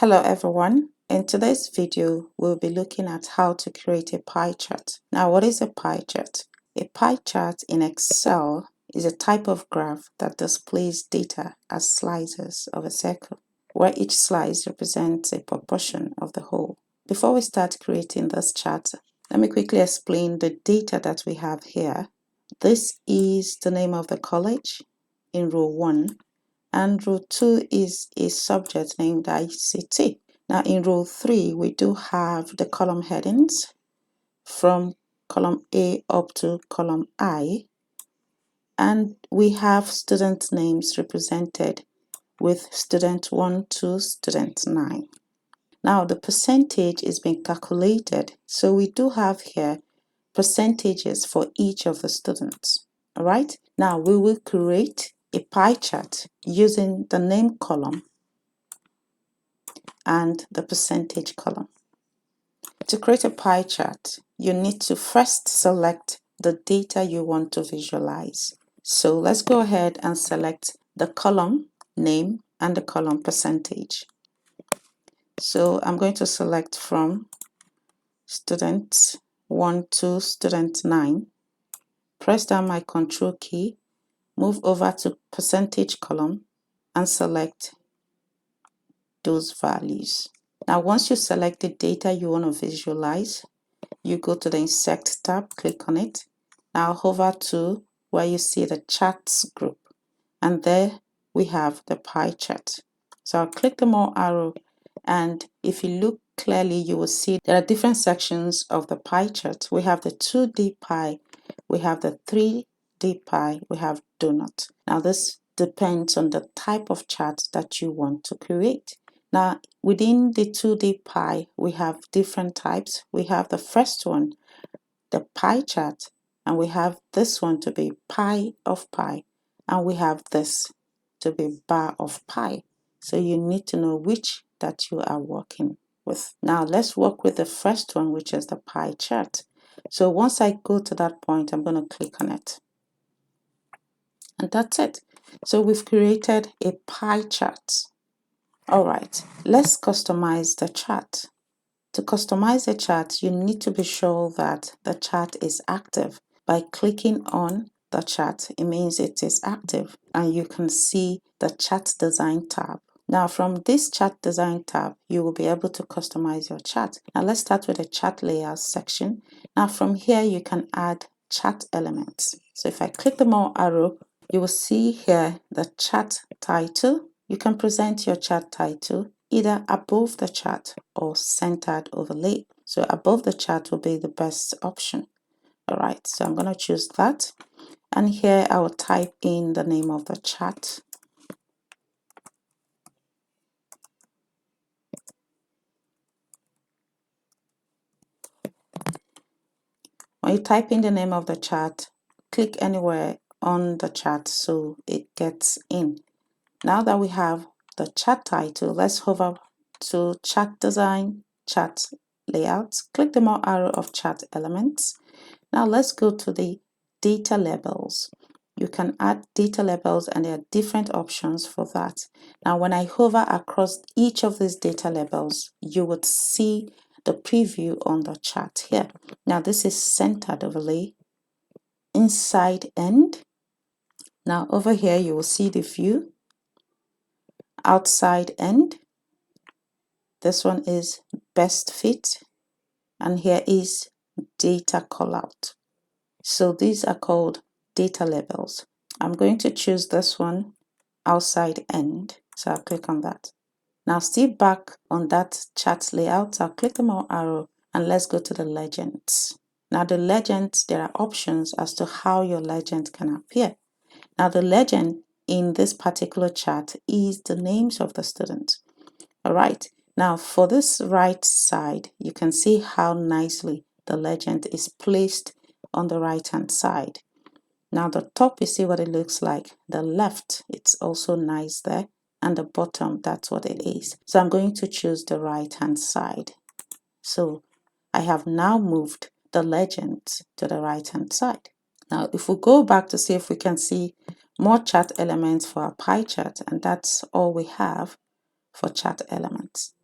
Hello everyone. In today's video, we'll be looking at how to create a pie chart. Now, what is a pie chart? A pie chart in Excel is a type of graph that displays data as slices of a circle, where each slice represents a proportion of the whole. Before we start creating this chart, let me quickly explain the data that we have here. This is the name of the college in row 1. And row 2 is a subject named ICT. Now in row 3, we do have the column headings from column A up to column I. And we have student names represented with student 1 to student 9. Now the percentage is being calculated. So we do have here percentages for each of the students. All right. Now we will create a pie chart using the name column and the percentage column. To create a pie chart, you need to first select the data you want to visualize. So let's go ahead and select the column name and the column percentage. So I'm going to select from student 1 to student 9. Press down my control key, move over to percentage column and select those values. Now, once you select the data you want to visualize, you go to the Insert tab, click on it. Now hover to where you see the charts group, and there we have the pie chart. So I'll click the more arrow, and if you look clearly, you will see there are different sections of the pie chart. We have the 2D pie, we have the 3D pie, we have donut. Now this depends on the type of chart that you want to create. Now, within the 2D pie, we have different types. We have the first one, the pie chart, and we have this one to be pie of pie, and we have this to be bar of pie. So you need to know which that you are working with. Now, let's work with the first one, which is the pie chart. So once I go to that point, I'm going to click on it. And that's it. So we've created a pie chart. All right, let's customize the chart. To customize the chart, you need to be sure that the chart is active. By clicking on the chart, it means it is active, and you can see the chart design tab. Now from this chart design tab, you will be able to customize your chart. Now let's start with the chart layout section. Now from here, you can add chart elements. So if I click the more arrow, you will see here the chart title. You can present your chart title either above the chart or centered overlay. So above the chart will be the best option. All right, so I'm going to choose that. And here I will type in the name of the chart. When you type in the name of the chart, click anywhere on the chart so it gets in. Now that we have the chart title, let's hover to chart design, chart layout, click the more arrow of chart elements. Now let's go to the data labels. You can add data labels and there are different options for that. Now when I hover across each of these data labels, you would see the preview on the chart here. Now this is centered overlay, inside end. Now over here you will see the view, outside end. This one is best fit, and here is data callout. So these are called data labels. I'm going to choose this one, outside end. So I'll click on that. Now still back on that chart layout, I'll click the more arrow and let's go to the legends. Now the legends, there are options as to how your legend can appear. Now the legend in this particular chart is the names of the students. All right. Now for this right side, you can see how nicely the legend is placed on the right hand side. Now the top, you see what it looks like. The left, it's also nice there. And the bottom, that's what it is. So I'm going to choose the right hand side. So I have now moved the legend to the right hand side. Now if we go back to see if we can see more chart elements for our pie chart, and that's all we have for chart elements.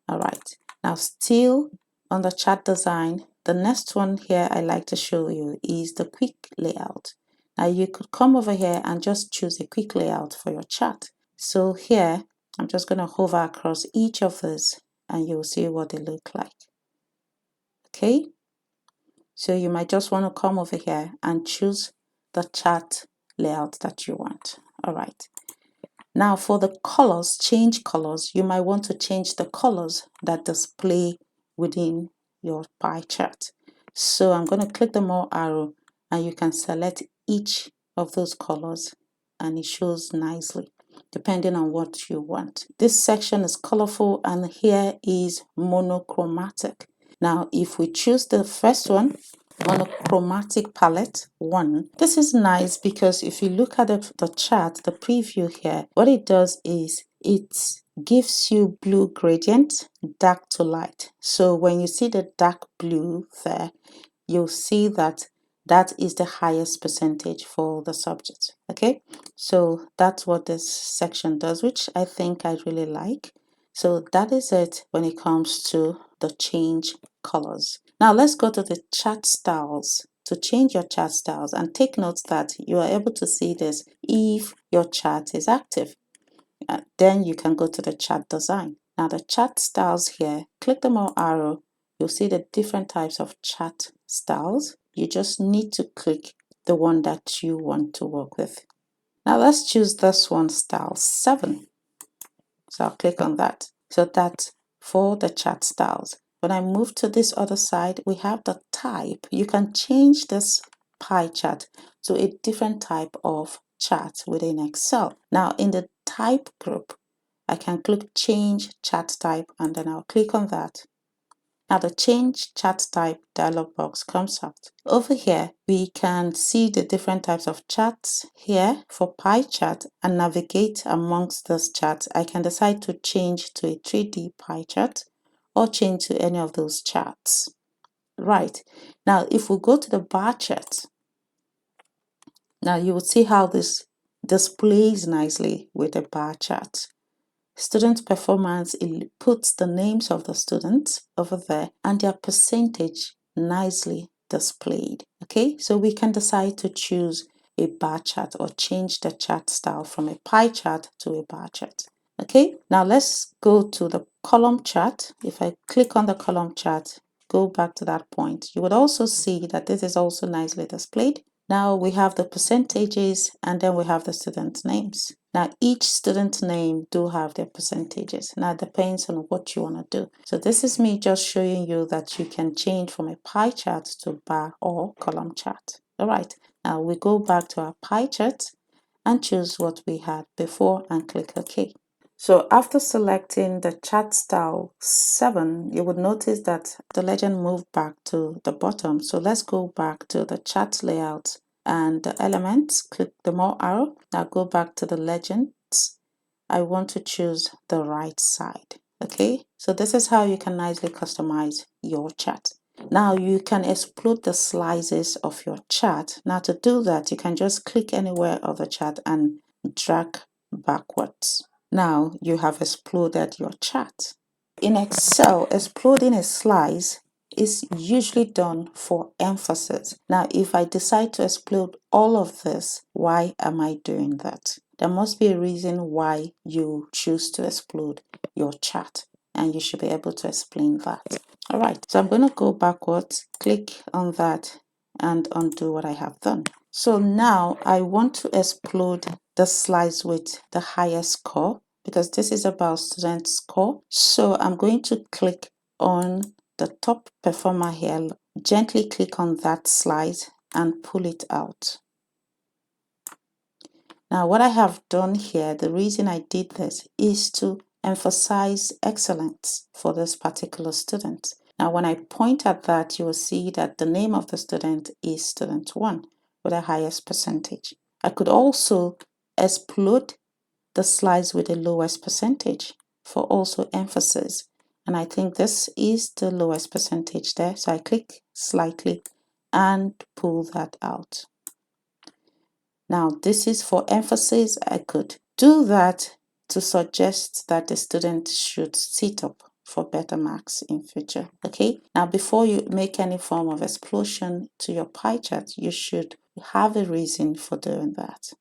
All right, now still on the chart design, the next one here I like to show you is the quick layout. Now you could come over here and just choose a quick layout for your chart. So here, I'm just going to hover across each of these and you'll see what they look like. Okay, so you might just want to come over here and choose the chart layout that you want. All right. Now for the colors, change colors, you might want to change the colors that display within your pie chart. So I'm going to click the more arrow and you can select each of those colors and it shows nicely depending on what you want. This section is colorful and here is monochromatic. Now if we choose the first one, monochromatic palette 1, this is nice because if you look at the chart, the preview here, what it does is it gives you blue gradient, dark to light. So when you see the dark blue there, you'll see that that is the highest percentage for the subject. Okay, so that's what this section does, which I think I really like. So that is it when it comes to the change colors. Now let's go to the chart styles to change your chart styles, and take note that you are able to see this if your chart is active. Then you can go to the chart design. Now the chart styles here, click the more arrow, you'll see the different types of chart styles. You just need to click the one that you want to work with. Now let's choose this one, style 7. So I'll click on that. So that's for the chart styles. When I move to this other side, we have the type. You can change this pie chart to a different type of chart within Excel. Now in the type group, I can click change chart type and then I'll click on that. Now the change chart type dialog box comes out. Over here, we can see the different types of charts here for pie chart and navigate amongst those charts. I can decide to change to a 3D pie chart or change to any of those charts. Right. Now, if we go to the bar chart, now you will see how this displays nicely with a bar chart. Student performance, it puts the names of the students over there and their percentage nicely displayed. Okay, so we can decide to choose a bar chart or change the chart style from a pie chart to a bar chart. Okay, now let's go to the column chart. If I click on the column chart, go back to that point, you would also see that this is also nicely displayed. Now we have the percentages and then we have the student names. Now each student name do have their percentages. Now it depends on what you want to do. So this is me just showing you that you can change from a pie chart to bar or column chart. All right, now we go back to our pie chart and choose what we had before and click OK. So after selecting the chart style 7, you would notice that the legend moved back to the bottom. So let's go back to the chart layout and the elements, click the more arrow. Now go back to the legends. I want to choose the right side. Okay, so this is how you can nicely customize your chart. Now you can explode the slices of your chart. Now to do that, you can just click anywhere of the chart and drag backwards. Now you have exploded your chart. In Excel, exploding a slice is usually done for emphasis. Now, if I decide to explode all of this, why am I doing that? There must be a reason why you choose to explode your chart, and you should be able to explain that. All right, so I'm going to go backwards, click on that, and undo what I have done. So now I want to explode the slice with the highest score because this is about student score. So I'm going to click on the top performer here, gently click on that slice and pull it out. Now what I have done here, the reason I did this is to emphasize excellence for this particular student. Now when I point at that, you will see that the name of the student is student 1 with the highest percentage. I could also explode the slice with the lowest percentage for also emphasis. And I think this is the lowest percentage there. So I click slightly and pull that out. Now this is for emphasis. I could do that to suggest that the student should sit up for better marks in future. Okay, now before you make any form of explosion to your pie chart, you should have a reason for doing that.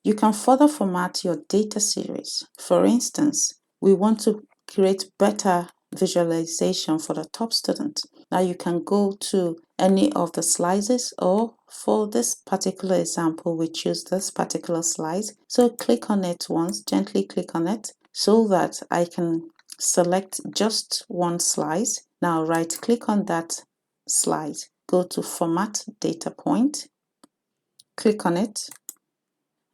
You can further format your data series. For instance, we want to create better visualization for the top student. Now you can go to any of the slices, or for this particular example, we choose this particular slice. So click on it once, gently click on it so that I can select just one slice. Now right click on that slice, go to Format Data Point, click on it,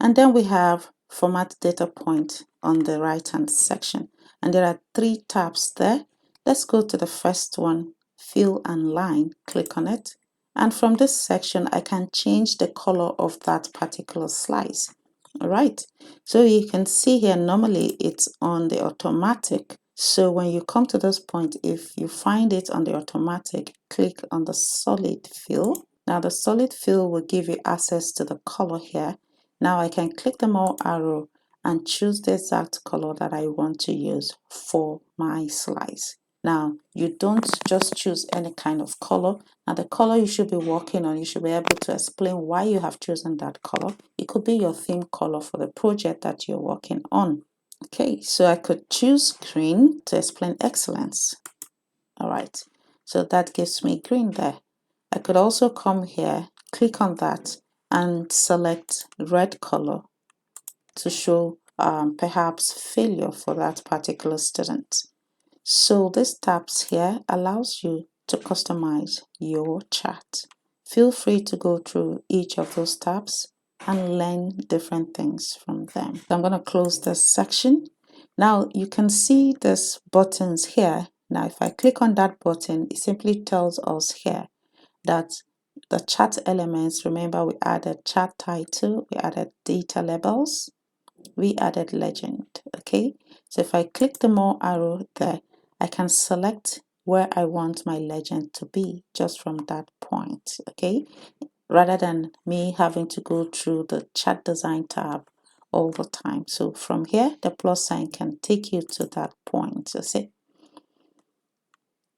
and then we have Format Data Point on the right hand section, and there are 3 tabs there. Let's go to the first one, Fill and Line, click on it, and from this section I can change the color of that particular slice. Alright, so you can see here normally it's on the automatic. So when you come to this point, if you find it on the automatic, click on the solid fill. Now the solid fill will give you access to the color here. Now I can click the more arrow and choose the exact color that I want to use for my slice. Now you don't just choose any kind of color. Now the color you should be working on, you should be able to explain why you have chosen that color. It could be your theme color for the project that you're working on. Okay, so I could choose green to explain excellence. All right, so that gives me green there. I could also come here, click on that, and select red color to show perhaps failure for that particular student. So this tabs here allows you to customize your chart. Feel free to go through each of those tabs and learn different things from them. So I'm going to close this section. Now you can see this buttons here. Now if I click on that button, it simply tells us here that the chart elements, remember we added chart title, we added data labels, we added legend. Okay, so if I click the more arrow there, I can select where I want my legend to be just from that point. Okay, rather than me having to go through the chart design tab all the time. So from here, the plus sign can take you to that point. You see,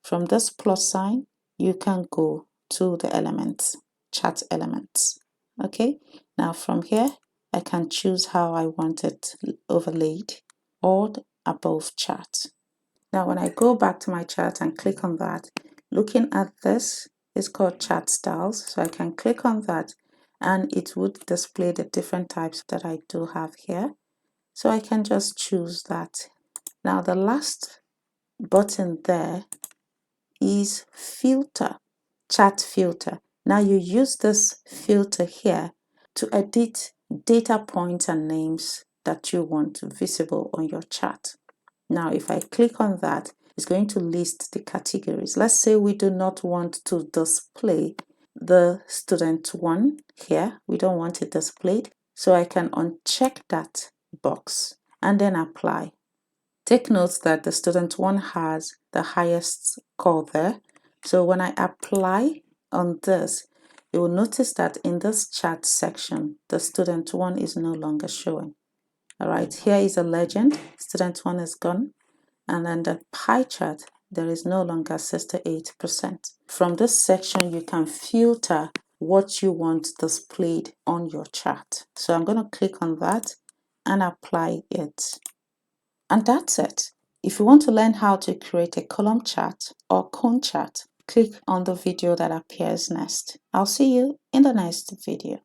from this plus sign, you can go to the elements, chart elements. Okay, now from here, I can choose how I want it overlaid or above chart. Now when I go back to my chart and click on that, looking at this is called chart styles. So I can click on that and it would display the different types that I do have here. So I can just choose that. Now the last button there is filter, chart filter. Now you use this filter here to edit data points and names that you want visible on your chart. Now if I click on that, it's going to list the categories. Let's say we do not want to display the student one here. We don't want it displayed. So I can uncheck that box and then apply. Take note that the student one has the highest score there. So when I apply on this, you will notice that in this chart section, the student one is no longer showing. All right, here is a legend. Student one is gone. And then the pie chart, there is no longer 68%. From this section, you can filter what you want displayed on your chart. So I'm going to click on that and apply it. And that's it. If you want to learn how to create a column chart or cone chart, click on the video that appears next. I'll see you in the next video.